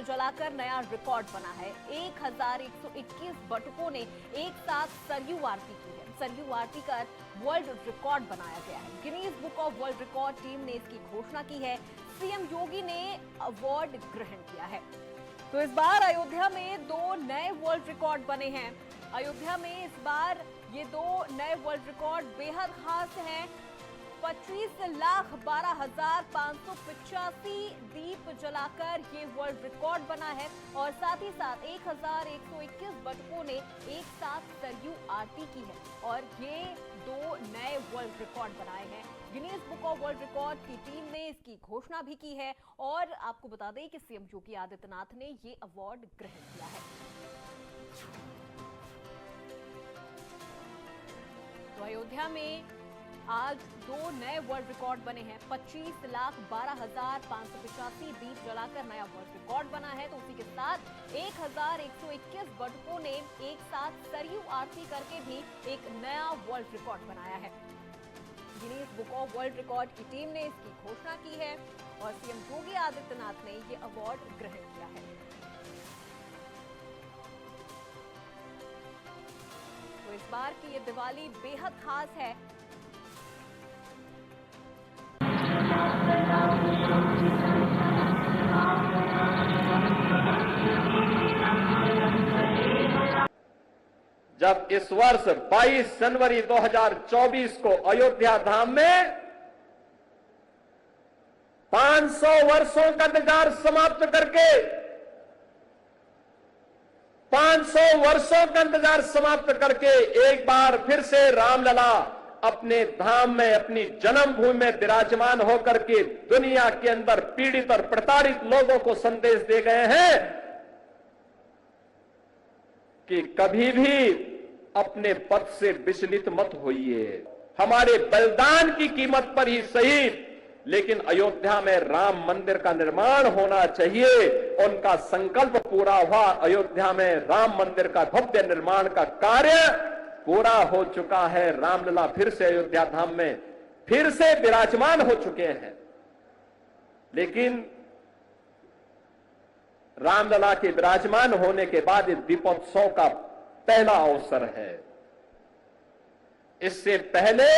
जलाकर नया रिकॉर्ड बना है। 1121 बटुकों ने एक साथ सरयू आरती की है। सरयू आरती कर वर्ल्ड रिकॉर्ड बनाया गया है। Guinness book of world record team ने इसकी घोषणा की है। सीएम योगी ने अवार्ड ग्रहण किया है। तो इस बार अयोध्या में 2 नए वर्ल्ड रिकॉर्ड बने हैं। अयोध्या में इस बार ये 2 नए वर्ल्ड रिकॉर्ड बेहद खास हैं। 25,12,585 दीप जलाकर ये वर्ल्ड रिकॉर्ड बना है और साथ ही साथ 1121 बटुकों ने एक साथ सरयू आरती की है और ये 2 नए वर्ल्ड रिकॉर्ड बनाए हैं। Guinness book of world record की टीम ने इसकी घोषणा भी की है और आपको बता दें कि सीएम योगी आदित्यनाथ ने ये अवार्ड ग्रहण किया है। तो अयोध्या में आज 2 नए वर्ल्ड रिकॉर्ड बने हैं। 25,12,585 दीप जलाकर नया वर्ल्ड रिकॉर्ड बना है। तो उसी के साथ 1121 बटुकों ने एक साथ सरयू आरती करके भी एक नया वर्ल्ड रिकॉर्ड बनाया है। Guinness book of world record की टीम ने इसकी घोषणा की है और सीएम योगी आदित्यनाथ ने ये अवार्ड ग्रहण किया है। तो इस बार की ये दिवाली बेहद खास है। जब इस वर्ष 22 जनवरी 2024 को अयोध्या धाम में 500 वर्षों का इंतजार समाप्त करके 500 वर्षों का इंतजार समाप्त करके एक बार फिर से रामलला अपने धाम में, अपनी जन्मभूमि में विराजमान होकर के दुनिया के अंदर पीड़ित और प्रताड़ित लोगों को संदेश दे गए हैं कि कभी भी अपने पद से विचलित मत होइए। हमारे बलिदान की कीमत पर ही सही, लेकिन अयोध्या में राम मंदिर का निर्माण होना चाहिए। उनका संकल्प पूरा हुआ। अयोध्या में राम मंदिर का भव्य निर्माण का कार्य पूरा हो चुका है। रामलला फिर से अयोध्या धाम में फिर से विराजमान हो चुके हैं। लेकिन रामलला के विराजमान होने के बाद दीपोत्सव का पहला अवसर है। इससे पहले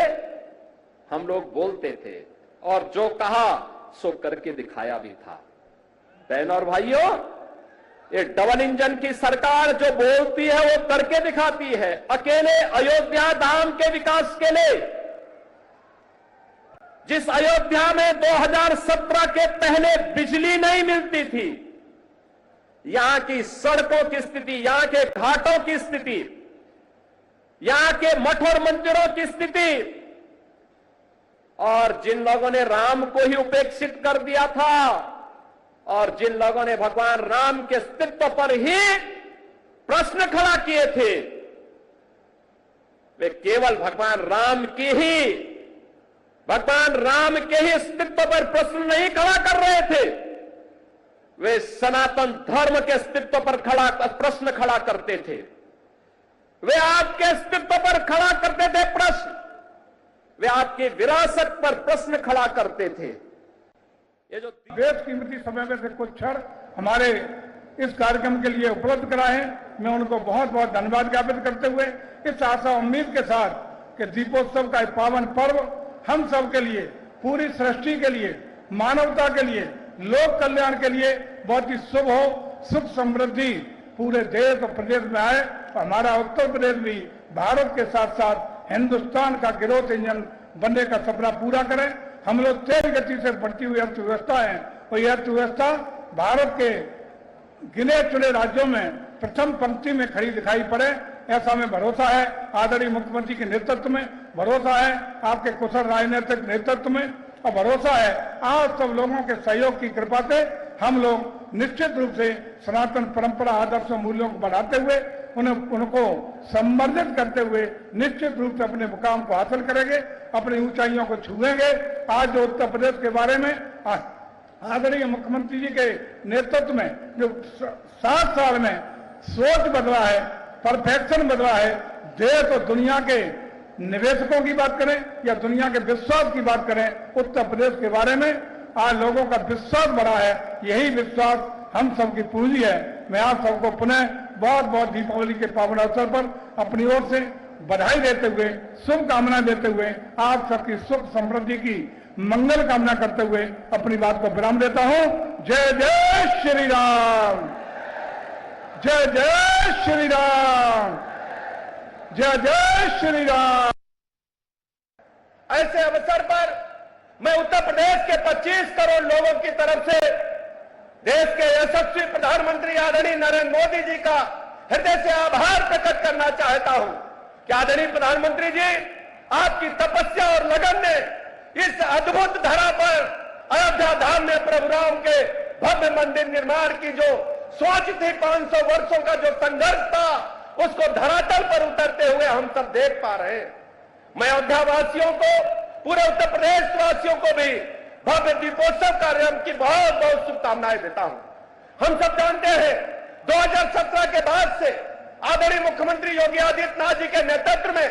हम लोग बोलते थे और जो कहा सो करके दिखाया भी था। बहनों और भाइयों, ये डबल इंजन की सरकार जो बोलती है वो करके दिखाती है। अकेले अयोध्या धाम के विकास के लिए, जिस अयोध्या में 2017 के पहले बिजली नहीं मिलती थी, यहां की सड़कों की स्थिति, यहां के घाटों की स्थिति, यहां के मठ और मंदिरों की स्थिति, और जिन लोगों ने राम को ही उपेक्षित कर दिया था और जिन लोगों ने भगवान राम के अस्तित्व पर ही प्रश्न खड़ा किए थे, वे केवल भगवान राम के ही अस्तित्व पर प्रश्न नहीं खड़ा कर रहे थे, वे सनातन धर्म के अस्तित्व पर प्रश्न खड़ा करते थे। वे आपके अस्तित्व पर खड़ा करते थे प्रश्न, वे आपकी विरासत पर प्रश्न खड़ा करते थे। ये जो बेशकीमती समय में से कुछ क्षण हमारे इस कार्यक्रम के लिए उपलब्ध कराए, मैं उनको बहुत बहुत धन्यवाद ज्ञापित करते हुए इस आशा उम्मीद के साथ कि दीपोत्सव का पावन पर्व हम सब के लिए, पूरी सृष्टि के लिए, मानवता के लिए, लोक कल्याण के लिए बहुत ही शुभ हो। सुख समृद्धि पूरे देश और प्रदेश में आए और हमारा उत्तर प्रदेश भी भारत के साथ साथ हिंदुस्तान का ग्रोथ इंजन बनने का सपना पूरा करें। हम लोग तेज गति से बढ़ती हुई अर्थव्यवस्था है और यह अर्थव्यवस्था भारत के गिने चुने राज्यों में प्रथम पंक्ति में खड़ी दिखाई पड़े, ऐसा हमें भरोसा है। आदरणीय मुख्यमंत्री के नेतृत्व में भरोसा है, आपके कुशल राजनीतिक नेतृत्व में, और भरोसा है आप सब लोगों के सहयोग की कृपा से हम लोग निश्चित रूप से सनातन परंपरा, आदर्श मूल्यों को बढ़ाते हुए उनको संवर्धित करते हुए निश्चित रूप से अपने मुकाम को हासिल करेंगे, अपनी ऊंचाइयों को छुएंगे। आज जो उत्तर प्रदेश के बारे में आदरणीय मुख्यमंत्री जी के नेतृत्व में जो 7 साल में सोच बदला है, परफेक्शन बदला है, देश और दुनिया के निवेशकों की बात करें या दुनिया के विश्वास की बात करें, उत्तर प्रदेश के बारे में आज लोगों का विश्वास बढ़ा है। यही विश्वास हम सबकी पूंजी है। मैं आप सबको पुनः बहुत बहुत दीपावली के पावन अवसर पर अपनी ओर से बधाई देते हुए, शुभकामनाएं देते हुए, आप सबकी सुख समृद्धि की मंगल कामना करते हुए अपनी बात को विराम देता हूं। जय जय श्री राम, जय जय श्री राम, जय जय श्री राम। ऐसे अवसर पर मैं उत्तर प्रदेश के 25 करोड़ लोगों की तरफ से देश के यशस्वी प्रधानमंत्री आदरणीय नरेंद्र मोदी जी का हृदय से आभार प्रकट करना चाहता हूं कि आदरणीय प्रधानमंत्री जी, आपकी तपस्या और लगन ने इस अद्भुत धरा पर अयोध्या धाम में प्रभु राम के भव्य मंदिर निर्माण की जो सोच थी, 500 वर्षों का जो संघर्ष था, उसको धरातल पर उतरते हुए हम सब देख पा रहे हैं। मैं अयोध्या वासियों को, पूरे उत्तर प्रदेश वासियों को भी भव्य दीपोत्सव कार्यक्रम की बहुत बहुत शुभकामनाएं देता हूं। हम सब जानते हैं 2017 के बाद से आदरणीय मुख्यमंत्री योगी आदित्यनाथ जी के नेतृत्व में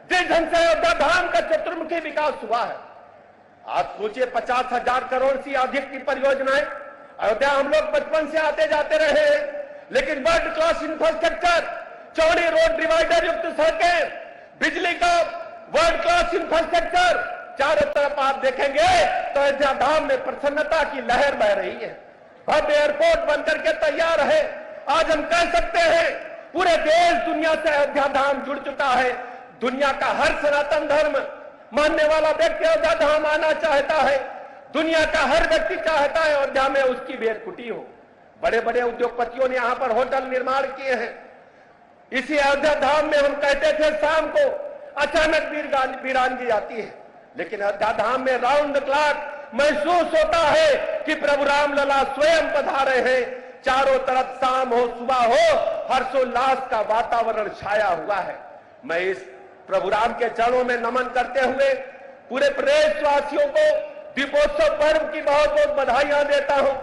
जिस ढंग से अयोध्या धाम का चतुर्मुखी विकास हुआ है, आज सोचिए 50,000 करोड़ से अधिक की परियोजनाएं। अयोध्या हम लोग बचपन से आते जाते रहे हैं, लेकिन वर्ल्ड क्लास इंफ्रास्ट्रक्चर, चौड़ी रोड डिवाइडर युक्त सड़कें, बिजली का वर्ल्ड क्लास इंफ्रास्ट्रक्चर, चारों तरफ आप देखेंगे तो अयोध्या धाम में प्रसन्नता की लहर बह रही है। भव्य एयरपोर्ट बनकर के तैयार है। आज हम कह सकते हैं पूरे देश दुनिया से अयोध्या धाम जुड़ चुका है। दुनिया का हर सनातन धर्म मानने वाला व्यक्ति अयोध्या धाम आना चाहता है। दुनिया का हर व्यक्ति चाहता है अयोध्या में उसकी बेर कुटी हो। बड़े बड़े उद्योगपतियों ने यहां पर होटल निर्माण किए हैं। इसी अयोध्या धाम में हम कहते थे शाम को अचानक वीरांगी आती है, लेकिन अयोध्या धाम में राउंड क्लॉक महसूस होता है कि प्रभु राम लला स्वयं पधारे हैं। चारों तरफ शाम हो सुबह हो, हर्षोल्लास का वातावरण छाया हुआ है। मैं इस प्रभु राम के चरणों में नमन करते हुए पूरे प्रदेशवासियों को दीपोत्सव पर्व की बहुत बहुत बधाइयां देता हूं।